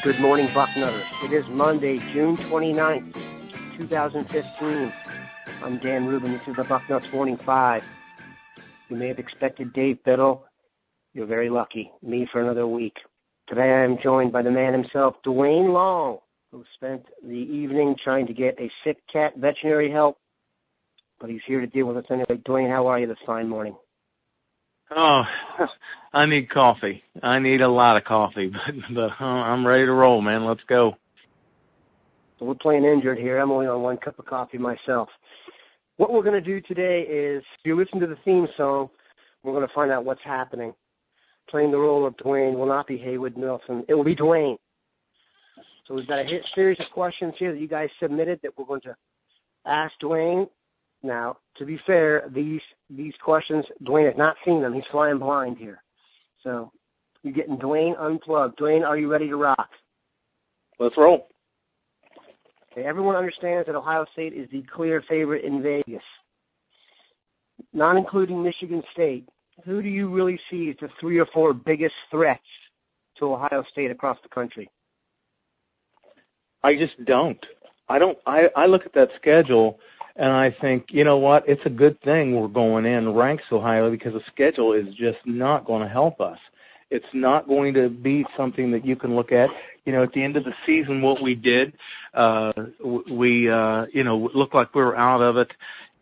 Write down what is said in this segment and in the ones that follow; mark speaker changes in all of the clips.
Speaker 1: Good morning, Bucknutters. It is Monday, June 29th, 2015. I'm Dan Rubin. This is the Bucknuts Morning 5. You may have expected Dave Biddle. You're very lucky. Me for another week. Today I am joined by the man himself, Duane Long, who spent the evening trying to get a sick cat veterinary help, but he's here to deal with us anyway. Duane, how are you this fine morning?
Speaker 2: Oh, I need coffee. I need a lot of coffee, but I'm ready to roll, man. Let's go.
Speaker 1: So we're playing injured here. I'm only on one cup of coffee myself. What we're going to do today is, if you listen to the theme song, we're going to find out what's happening. Playing the role of Duane will not be Haywood Milson. It will be Duane. So we've got a series of questions here that you guys submitted that we're going to ask Duane. Now, to be fair, these questions, Duane has not seen them. He's flying blind here. So you're getting Duane unplugged. Duane, are you ready to rock?
Speaker 2: Let's roll.
Speaker 1: Okay, everyone understands that Ohio State is the clear favorite in Vegas. Not including Michigan State, who do you really see as the 3 or 4 biggest threats to Ohio State across the country?
Speaker 2: I just don't. I look at that schedule and I think, you know what, it's a good thing we're going in ranks Ohio because the schedule is just not going to help us. It's not going to be something that you can look at. You know, at the end of the season, what we did, we looked like we were out of it.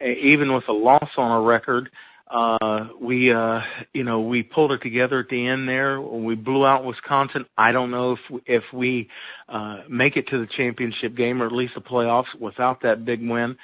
Speaker 2: Even with a loss on our record, we pulled it together at the end there. We blew out Wisconsin. I don't know if we make it to the championship game or at least the playoffs without that big win.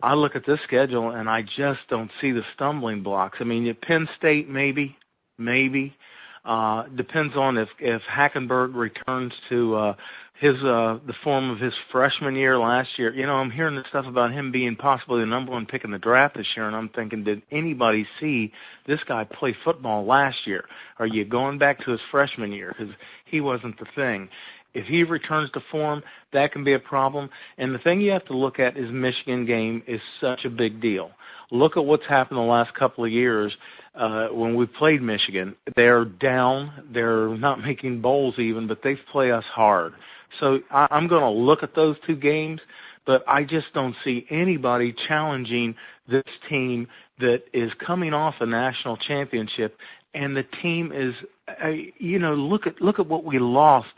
Speaker 2: I look at this schedule, and I just don't see the stumbling blocks. I mean, Penn State maybe. Depends on if Hackenberg returns to the form of his freshman year last year. You know, I'm hearing this stuff about him being possibly the number 1 pick in the draft this year, and I'm thinking, did anybody see this guy play football last year? Are you going back to his freshman year? Because he wasn't the thing. If he returns to form, that can be a problem. And the thing you have to look at is Michigan game is such a big deal. Look at what's happened the last couple of years when we played Michigan. They're down. They're not making bowls even, but they play us hard. So I'm going to look at those 2 games, but I just don't see anybody challenging this team that is coming off a national championship. And the team is, look at what we lost.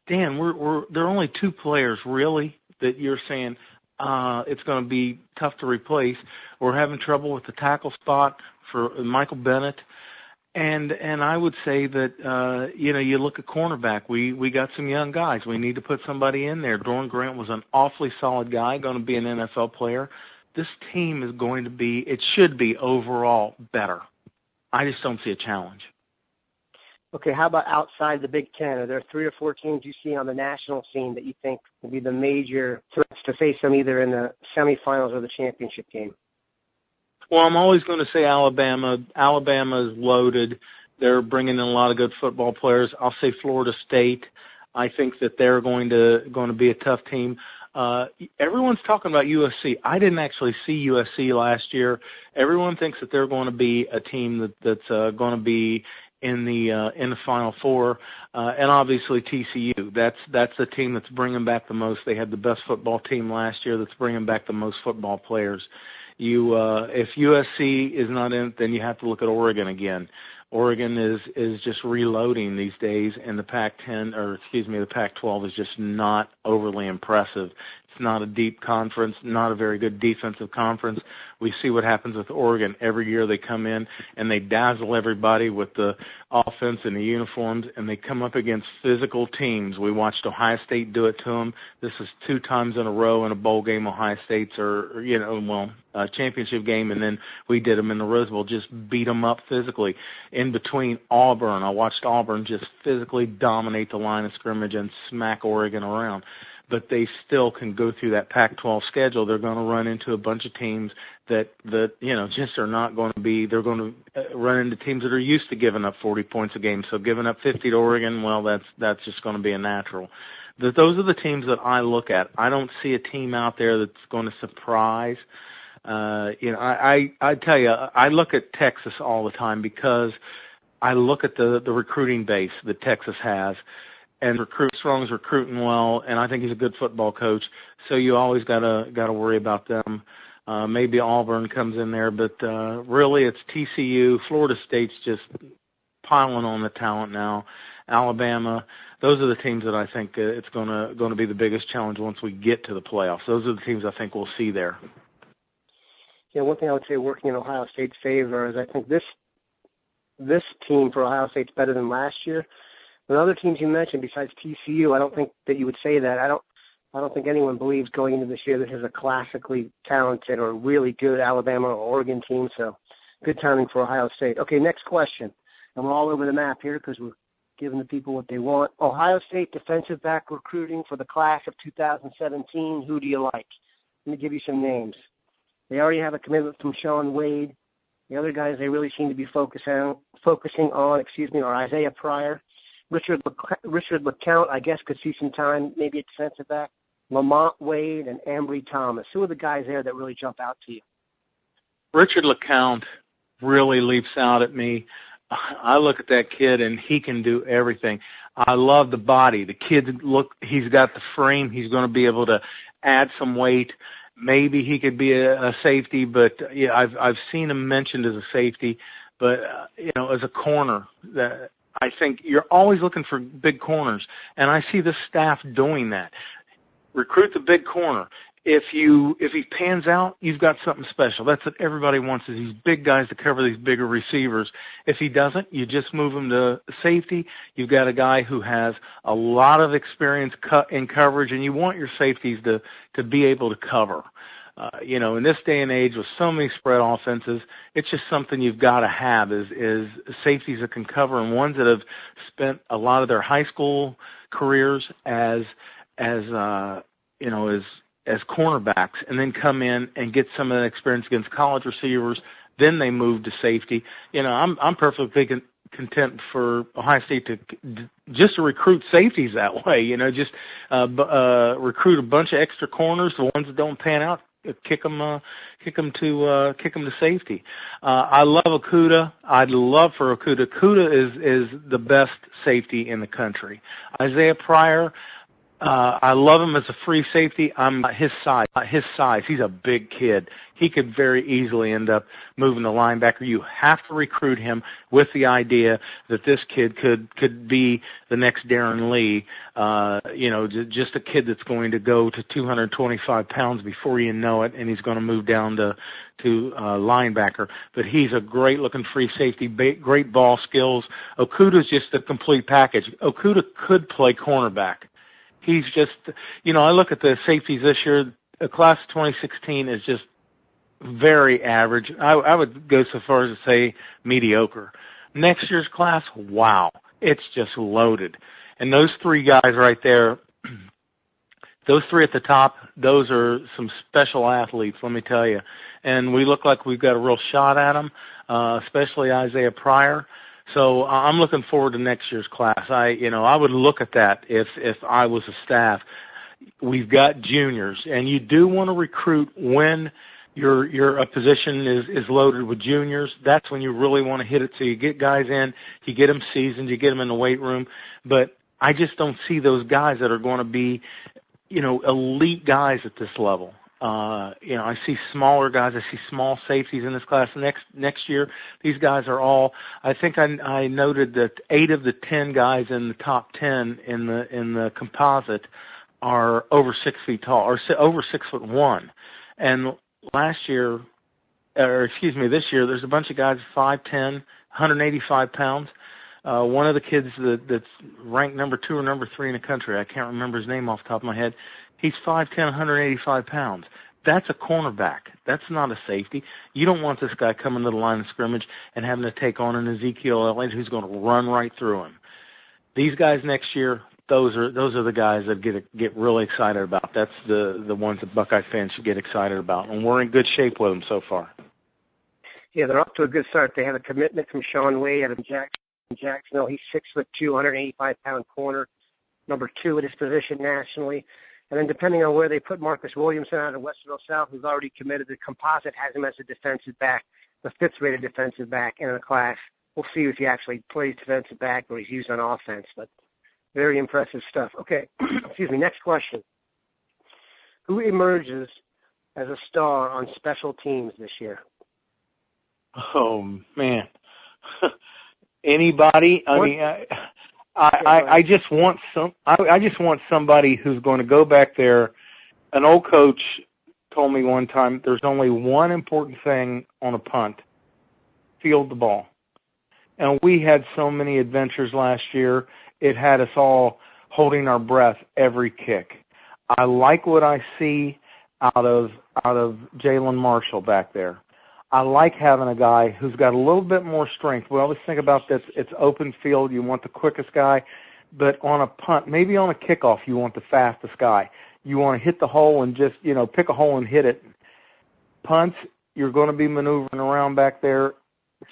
Speaker 2: Dan, there are only 2 players really that you're saying it's going to be tough to replace. We're having trouble with the tackle spot for Michael Bennett, and I would say that you look at cornerback. We got some young guys. We need to put somebody in there. Doran Grant was an awfully solid guy, going to be an NFL player. This team is going to be. It should be overall better. I just don't see a challenge.
Speaker 1: Okay, how about outside the Big Ten? Are there 3 or 4 teams you see on the national scene that you think will be the major threats to face them either in the semifinals or the championship game?
Speaker 2: Well, I'm always going to say Alabama. Alabama is loaded. They're bringing in a lot of good football players. I'll say Florida State. I think that they're going to be a tough team. Everyone's talking about USC. I didn't actually see USC last year. Everyone thinks that they're going to be a team that's going to be in the Final Four, and obviously TCU. That's the team that's bringing back the most. They had the best football team last year. That's bringing back the most football players. If USC is not in, then you have to look at Oregon again. Oregon is just reloading these days, and the the Pac-12 is just not overly impressive. It's not a deep conference, not a very good defensive conference. We see what happens with Oregon. Every year they come in and they dazzle everybody with the offense and the uniforms, and they come up against physical teams. We watched Ohio State do it to them. This is 2 times in a row in a bowl game. Ohio State's a championship game, and then we did them in the Rose Bowl, just beat them up physically. In between Auburn, I watched Auburn just physically dominate the line of scrimmage and smack Oregon around. But they still can go through that Pac-12 schedule. They're going to run into a bunch of teams that just are not going to be. They're going to run into teams that are used to giving up 40 points a game. So giving up 50 to Oregon, well, that's just going to be a natural. Those are the teams that I look at. I don't see a team out there that's going to surprise. I tell you, I look at Texas all the time because I look at the recruiting base that Texas has. and Strong's recruiting well, and I think he's a good football coach. So you always gotta worry about them. Maybe Auburn comes in there, but really it's TCU. Florida State's just piling on the talent now. Alabama. Those are the teams that I think it's going to be the biggest challenge once we get to the playoffs. Those are the teams I think we'll see there.
Speaker 1: Yeah, one thing I would say working in Ohio State's favor is I think this team for Ohio State's better than last year. The other teams you mentioned besides TCU, I don't think that you would say that. I don't think anyone believes going into this year this is a classically talented or really good Alabama or Oregon team. So good timing for Ohio State. Okay, next question. And we're all over the map here because we're giving the people what they want. Ohio State defensive back recruiting for the class of 2017. Who do you like? Let me give you some names. They already have a commitment from Shaun Wade. The other guys they really seem to be focusing on, are Isaiah Pryor. Richard LeCount, I guess, could see some time, maybe at defensive back. Lamont Wade and Ambry Thomas. Who are the guys there that really jump out to you? Richard
Speaker 2: LeCount really leaps out at me. I look at that kid, and he can do everything. I love the body. The kid, he's got the frame. He's going to be able to add some weight. Maybe he could be a safety, but yeah, I've seen him mentioned as a safety. But as a corner, that I think you're always looking for big corners, and I see this staff doing that. Recruit the big corner. If he pans out, you've got something special. That's what everybody wants, is these big guys to cover these bigger receivers. If he doesn't, you just move him to safety. You've got a guy who has a lot of experience in coverage, and you want your safeties to be able to cover. In this day and age with so many spread offenses, it's just something you've got to have is safeties that can cover, and ones that have spent a lot of their high school careers as cornerbacks, and then come in and get some of that experience against college receivers. Then they move to safety. I'm perfectly content for Ohio State to recruit safeties that way. Just recruit a bunch of extra corners. The ones that don't pan out, kick them to safety. I love Okudah. I'd love for Okudah. Okudah is the best safety in the country. Isaiah Pryor. I love him as a free safety. His size. He's a big kid. He could very easily end up moving to linebacker. You have to recruit him with the idea that this kid could be the next Darren Lee. Just a kid that's going to go to 225 pounds before you know it, and he's going to move down to linebacker. But he's a great-looking free safety, great ball skills. Okudah's just a complete package. Okudah could play cornerback. He's just, I look at the safeties this year. The class of 2016 is just very average. I would go so far as to say mediocre. Next year's class, wow, it's just loaded. And those three guys right there, those three at the top, those are some special athletes, let me tell you. And we look like we've got a real shot at them, especially Isaiah Pryor. So I'm looking forward to next year's class. I would look at that if I was a staff. We've got juniors, and you do want to recruit when your position is loaded with juniors. That's when you really want to hit it. So you get guys in, you get them seasoned, you get them in the weight room. But I just don't see those guys that are going to be, elite guys at this level. I see smaller guys. I see small safeties in this class. Next year, these guys are all. I think I noted that 8 of the 10 guys in the top 10 in the composite are over 6 feet tall, or over 6'1". And this year, there's a bunch of guys 5'10", 185 pounds. One of the kids that's ranked number 2 or number 3 in the country, I can't remember his name off the top of my head. He's 5'10", 185 pounds. That's a cornerback. That's not a safety. You don't want this guy coming to the line of scrimmage and having to take on an Ezekiel Elliott who's going to run right through him. These guys next year, those are the guys that get really excited about. That's the ones that Buckeye fans should get excited about, and we're in good shape with them so far. Yeah, they're off to a good start. They have a commitment from Shaun Wade out of Jacksonville. He's 6'2", 185-pound corner, number 2 at his position nationally. And then depending on where they put Marcus Williamson out of Westerville South, who's already committed, the composite has him as a defensive back, the 5th-rated defensive back in the class. We'll see if he actually plays defensive back or he's used on offense. But
Speaker 1: Very impressive stuff. Okay, excuse me, next question. Who emerges as a star on special teams this year?
Speaker 2: Oh, man. Anybody? I just want somebody who's going to go back there. An old coach told me one time there's only one important thing on a punt: field the ball. And we had so many adventures last year, it had us all holding our breath every kick. I like what I see out of Jalen Marshall back there. I like having a guy who's got a little bit more strength. We always think about this, it's open field, you want the quickest guy, but on a punt, maybe on a kickoff, you want the fastest guy. You want to hit the hole and just, pick a hole and hit it. Punts, you're going to be maneuvering around back there.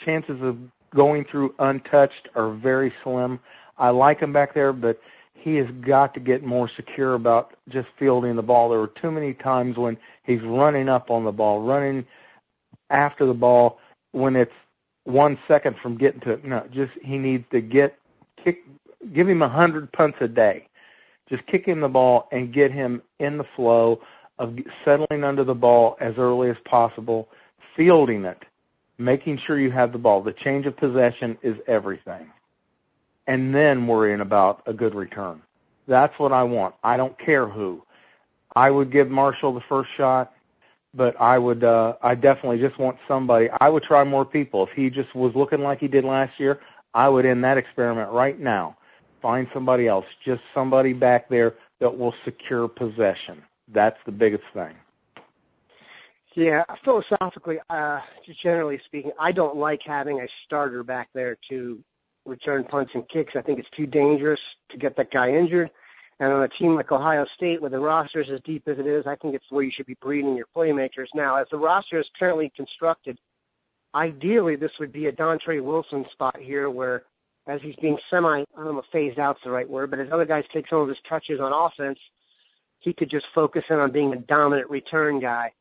Speaker 2: Chances of going through untouched are very slim. I like him back there, but he has got to get more secure about just fielding the ball. There were too many times when he's running up on the ball, running after the ball when it's 1 second from getting to it. No, just he needs to give him 100 punts a day. Just kick him the ball and get him in the flow of settling under the ball as early as possible, fielding it, making sure you have the ball. The change of possession is everything. And then worrying about a good return. That's what I want. I don't care who. I would give Marshall the first shot, but I definitely just want somebody. I would try more people. If he just was looking like he did last year, I would end that experiment right now. Find somebody else, just somebody back there that will secure possession. That's the biggest thing.
Speaker 1: Yeah, philosophically, just generally speaking, I don't like having a starter back there to return punts and kicks. I think it's too dangerous to get that guy injured. And on a team like Ohio State, with the rosters as deep as it is, I think it's where you should be breeding your playmakers. Now, as the roster is currently constructed, ideally this would be a Dontre Wilson spot here where, as he's being I don't know if phased out's the right word, but as other guys take some of his touches on offense, he could just focus in on being a dominant return guy.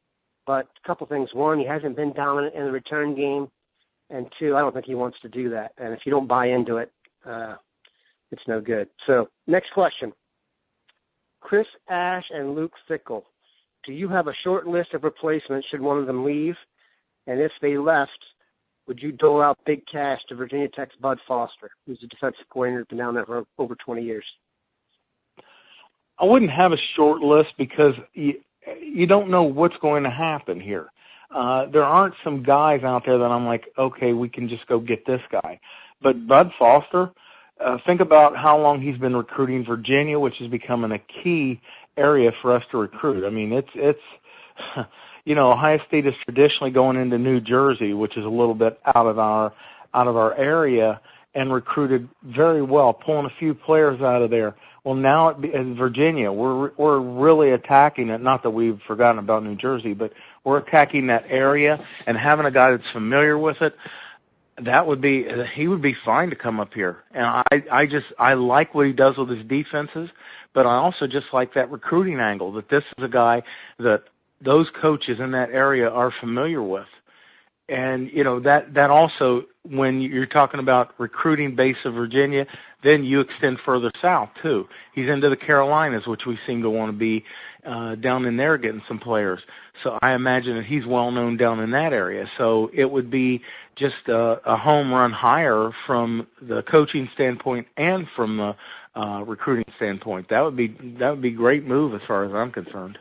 Speaker 1: But a couple things. One, he hasn't been dominant in the return game. And two, I don't think he wants to do that. And if you don't buy into it, it's no good. So, next question. Chris Ash and Luke Fickell. Do you have a short list of replacements should one of them leave? And if they left, would you dole out big cash to Virginia Tech's Bud Foster, who's a defensive coordinator, been down there for over 20 years?
Speaker 2: I wouldn't have a short list because you don't know what's going to happen here. There aren't some guys out there that I'm like, okay, we can just go get this guy. But Bud Foster, think about how long he's been recruiting Virginia, which is becoming a key area for us to recruit. I mean, it's Ohio State is traditionally going into New Jersey, which is a little bit out of our area, and recruited very well, pulling a few players out of there. Well, now in Virginia, we're really attacking it. Not that we've forgotten about New Jersey, but we're attacking that area and having a guy that's familiar with it. He would be fine to come up here. And I like what he does with his defenses, but I also just like that recruiting angle, that this is a guy that those coaches in that area are familiar with. And, that also, when you're talking about recruiting base of Virginia, then you extend further south, too. He's into the Carolinas, which we seem to want to be down in there getting some players. So I imagine that he's well-known down in that area. So it would be just a home run hire from the coaching standpoint and from the recruiting standpoint. That would be a great move as far as I'm concerned.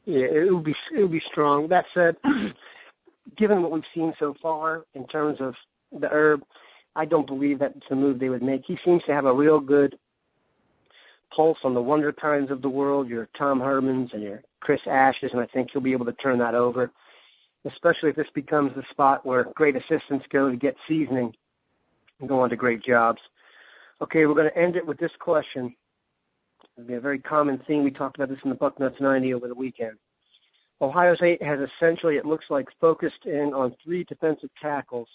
Speaker 1: Yeah, it would be strong. That said, given what we've seen so far in terms of the Herb, I don't believe that it's a move they would make. He seems to have a real good pulse on the Wonder Kinds of the world, your Tom Hermans and your Chris Ashes, and I think he'll be able to turn that over, especially if this becomes the spot where great assistants go to get seasoning and go on to great jobs. Okay, we're going to end it with this question. It'll be a very common theme. We talked about this in the Bucknuts 90 over the weekend. Ohio State has essentially, it looks like, focused in on 3 defensive tackles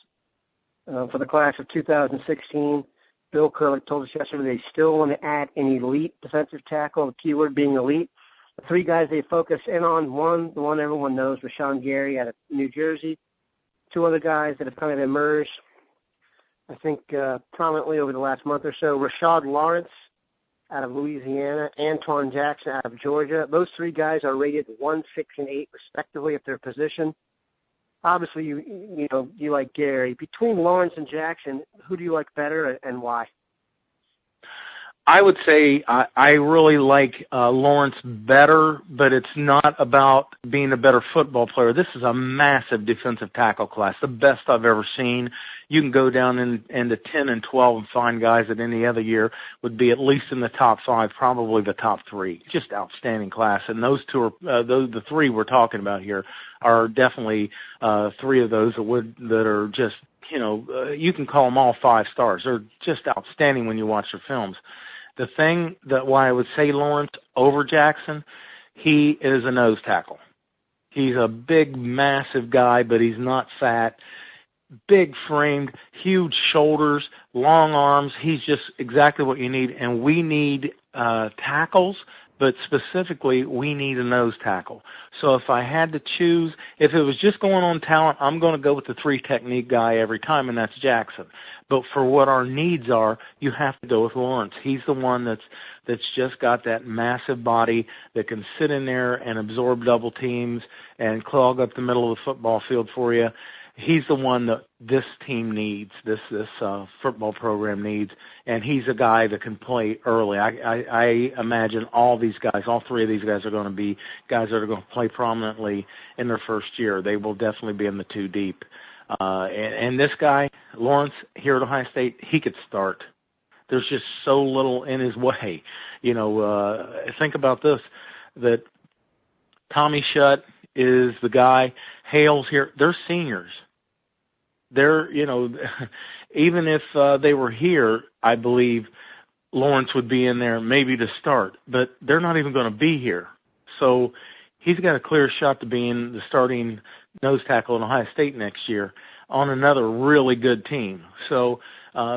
Speaker 1: for the class of 2016. Bill Curlick told us yesterday they still want to add an elite defensive tackle, the keyword being elite. The 3 guys they focus in on, one, the one everyone knows, Rashawn Gary out of New Jersey. 2 other guys that have kind of emerged I think, prominently over the last month or so. Rashard Lawrence out of Louisiana, Antwuan Jackson out of Georgia. Those three guys are rated 1, 6, and 8, respectively, at their position. Obviously, you like Gary. Between Lawrence and Jackson, who do you like better and why?
Speaker 2: I would say I really like Lawrence better, but it's not about being a better football player. This is a massive defensive tackle class, the best I've ever seen. You can go down into 10 and 12 and find guys that any other year would be at least in the top 5, probably the top 3. Just outstanding class. And those two are the 3 we're talking about here are definitely 3 of those that are just, you can call them all 5 stars. They're just outstanding when you watch their films. The thing that why I would say Lawrence over Jackson, he is a nose tackle. He's a big, massive guy, but he's not fat. Big framed, huge shoulders, long arms. He's just exactly what you need. And we need tackles, but specifically we need a nose tackle. So if I had to choose, if it was just going on talent, I'm going to go with the 3 technique guy every time, and that's Jackson. But for what our needs are, you have to go with Lawrence. He's the one that's just got that massive body that can sit in there and absorb double teams and clog up the middle of the football field for you. He's the one that this team needs, this football program needs, and he's a guy that can play early. I imagine all 3 of these guys are going to be guys that are going to play prominently in their first year. They will definitely be in the 2 deep. And this guy, Lawrence, here at Ohio State, he could start. There's just so little in his way. Think about this, that Tommy Shutt is the guy, Hale's here. They're seniors. They're, even if they were here, I believe Lawrence would be in there maybe to start, but they're not even going to be here. So he's got a clear shot to being the starting nose tackle in Ohio State next year on another really good team. So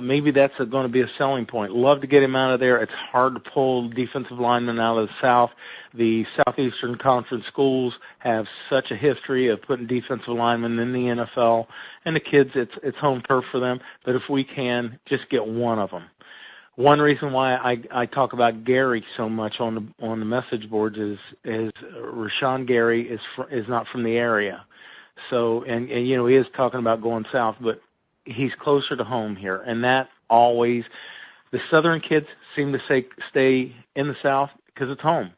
Speaker 2: maybe that's going to be a selling point. Love to get him out of there. It's hard to pull defensive linemen out of the South. The Southeastern Conference schools have such a history of putting defensive linemen in the NFL, and the kids, it's home turf for them. But if we can, just get one of them. One reason why I talk about Gary so much on the message boards is Rashawn Gary is not from the area. So, and he is talking about going south, but he's closer to home here. And that always, the Southern kids seem to stay in the South because it's home.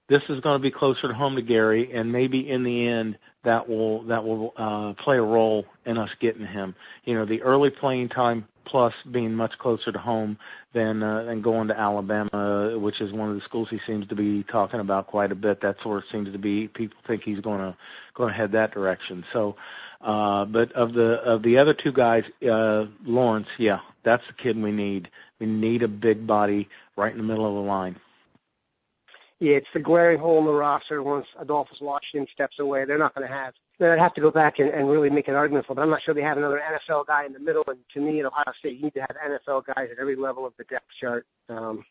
Speaker 2: This is going to be closer to home to Gary, and maybe in the end that will play a role in us getting him. The early playing time plus being much closer to home than going to Alabama, which is one of the schools he seems to be talking about quite a bit. That's where it seems to be. People think he's going to head that direction. So, but of the other 2 guys, Lawrence, yeah, that's the kid we need. We need a big body right in the middle of the line.
Speaker 1: Yeah, it's the glaring hole in the roster. Once Adolphus Washington steps away, they're not going to have. They'd have to go back and really make an argument for it. But I'm not sure they have another NFL guy in the middle. And to me, at Ohio State, you need to have NFL guys at every level of the depth chart. And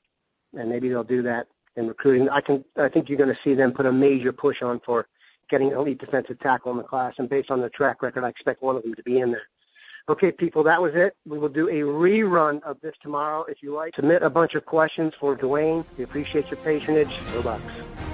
Speaker 1: maybe they'll do that in recruiting. I think you're going to see them put a major push on for getting an elite defensive tackle in the class. And based on their track record, I expect one of them to be in there. Okay, people, that was it. We will do a rerun of this tomorrow if you like. Submit a bunch of questions for Duane. We appreciate your patronage. Go Bucks.